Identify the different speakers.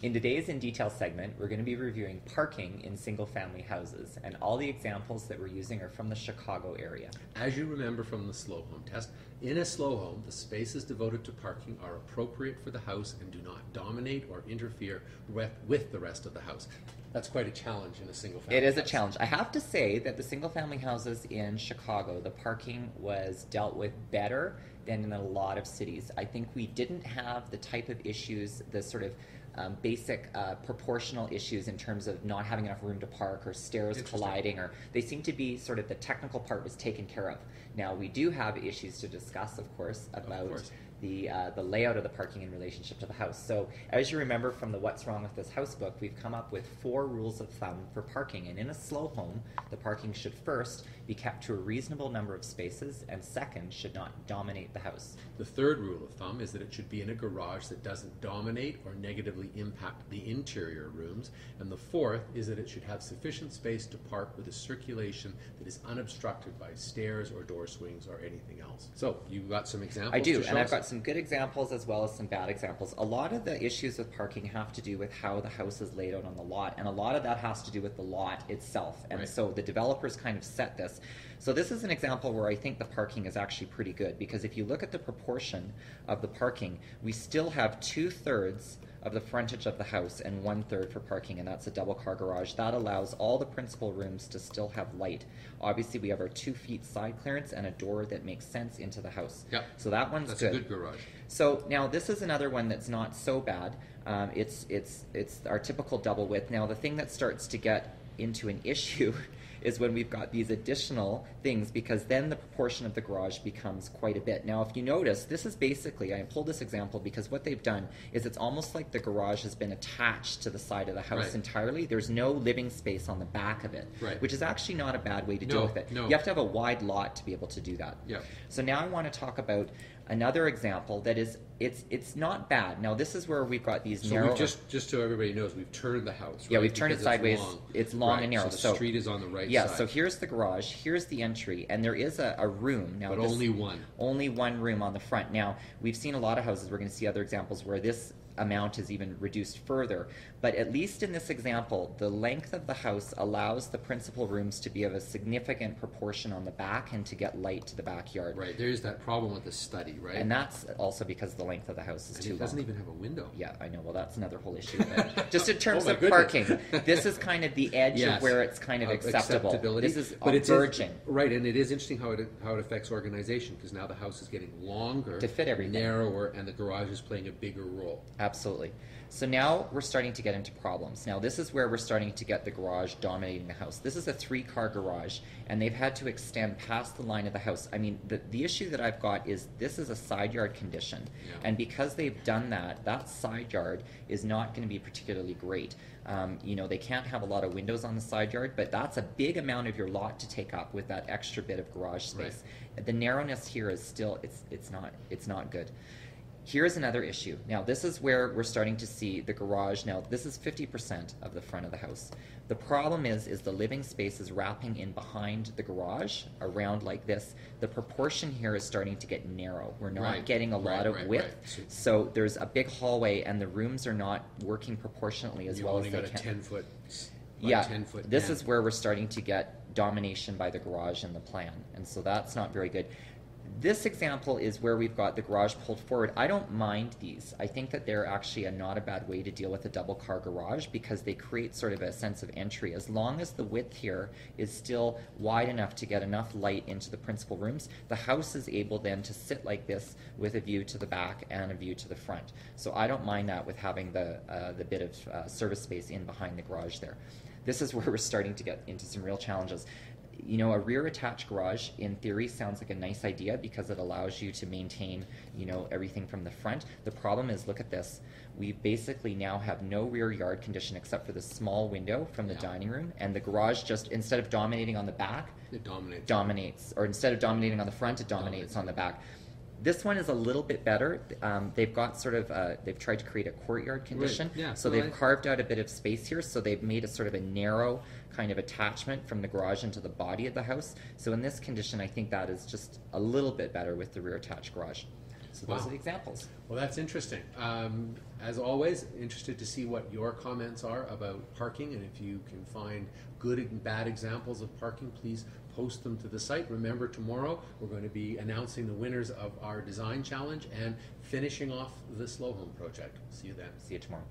Speaker 1: In today's In Detail segment, we're going to be reviewing parking in single-family houses, and all the examples that we're using are from the Chicago area.
Speaker 2: As you remember from the slow home test, in a slow home, the spaces devoted to parking are appropriate for the house and do not dominate or interfere with the rest of the house. That's quite a challenge in a single family
Speaker 1: It is
Speaker 2: house.
Speaker 1: a challenge. I have to say that the single-family houses in Chicago, the parking was dealt with better than in a lot of cities. I think we didn't have the type of issues, the sort of basic proportional issues in terms of not having enough room to park or stairs colliding, or they seem to be sort of the technical part was taken care of. Now we do have issues to discuss, of course, about the layout of the parking in relationship to the house. So as you remember from the What's Wrong with This House book, we've come up with 4 rules of thumb for parking. And in a slow home, the parking should first be kept to a reasonable number of spaces, and second, should not dominate the house.
Speaker 2: The third rule of thumb is that it should be in a garage that doesn't dominate or negatively impact the interior rooms. And the fourth is that it should have sufficient space to park with a circulation that is unobstructed by stairs or door swings or anything else. So you've got some examples.
Speaker 1: I do, and I've got some good examples as well as some bad examples. A lot of the issues with parking have to do with how the house is laid out on the lot, and a lot of that has to do with the lot itself. And so the developers kind of set this. So this is an example where I think the parking is actually pretty good, because if you look at the proportion of the parking, we still have 2/3 of the frontage of the house and 1/3 for parking, and that's a double car garage. That allows all the principal rooms to still have light. Obviously we have our 2 feet side clearance and a door that makes sense into the house.
Speaker 2: Yep.
Speaker 1: So that one's
Speaker 2: That's
Speaker 1: good.
Speaker 2: a good garage.
Speaker 1: So now this is another one that's not so bad. It's our typical double width. Now the thing that starts to get into an issue is when we've got these additional things, because then the proportion of the garage becomes quite a bit. Now if you notice, this is basically, I pulled this example because what they've done is it's almost like the garage has been attached to the side of the house entirely. There's no living space on the back of it, which is actually not a bad way to deal with it. You have to have a wide lot to be able to do that. So now I want to talk about another example that is, it's not bad. Now this is where we've got these narrow...
Speaker 2: So just so everybody knows, we've turned the house,
Speaker 1: Yeah, we've turned it sideways. It's long and narrow.
Speaker 2: So the street is on the right side.
Speaker 1: Yeah, so here's the garage, here's the entry, and there is a room. Now,
Speaker 2: but only one.
Speaker 1: Only one room on the front. Now, we've seen a lot of houses, we're going to see other examples where this amount is even reduced further, but at least in this example, the length of the house allows the principal rooms to be of a significant proportion on the back and to get light to the backyard.
Speaker 2: Right, there's that problem with the study, right?
Speaker 1: And that's also because the length of the house is too long.
Speaker 2: It doesn't even have a window.
Speaker 1: Yeah, I know. Well, that's another whole issue. But just in terms of parking, this is kind of the edge of where it's kind of acceptable. This is verging.
Speaker 2: Right, and it is interesting how it affects organization, because now the house is getting longer,
Speaker 1: to fit everything,
Speaker 2: narrower, and the garage is playing a bigger role.
Speaker 1: Absolutely. So now we're starting to get into problems. Now this is where we're starting to get the garage dominating the house. This is a 3-car garage, and they've had to extend past the line of the house. I mean, the issue that I've got is this is a side yard condition, and because they've done that, that side yard is not going to be particularly great. You know, they can't have a lot of windows on the side yard, but that's a big amount of your lot to take up with that extra bit of garage space. The narrowness here is still, it's not good. Here's another issue. Now this is where we're starting to see the garage. Now this is 50% of the front of the house. The problem is the living space is wrapping in behind the garage around like this. The proportion here is starting to get narrow. We're not getting a lot of width. So there's a big hallway, and the rooms are not working proportionately as well as they can.
Speaker 2: You've only got a 10 foot.
Speaker 1: Yeah, this is where we're starting to get domination by the garage in the plan, and so that's not very good. This example is where we've got the garage pulled forward. I don't mind these. I think that they're actually not a bad way to deal with a double car garage, because they create sort of a sense of entry. As long as the width here is still wide enough to get enough light into the principal rooms, the house is able then to sit like this with a view to the back and a view to the front. So I don't mind that with having the bit of service space in behind the garage there. This is where we're starting to get into some real challenges. You know, a rear attached garage in theory sounds like a nice idea because it allows you to maintain, you know, everything from the front. The problem is, look at this. We basically now have no rear yard condition except for the small window from the dining room, and the garage just, instead of dominating on the back,
Speaker 2: it
Speaker 1: dominates, or instead of dominating on the front, it dominates on the back. This one is a little bit better. They've got sort of, they've tried to create a courtyard condition. So they've carved out a bit of space here, so they've made a sort of a narrow kind of attachment from the garage into the body of the house. So in this condition, I think that is just a little bit better with the rear attached garage. So those
Speaker 2: Wow.
Speaker 1: are the examples.
Speaker 2: Well, that's interesting. As always, interested to see what your comments are about parking, and if you can find good and bad examples of parking, please post them to the site. Remember, tomorrow we're going to be announcing the winners of our design challenge and finishing off the Slow Home project. See you then.
Speaker 1: See you tomorrow.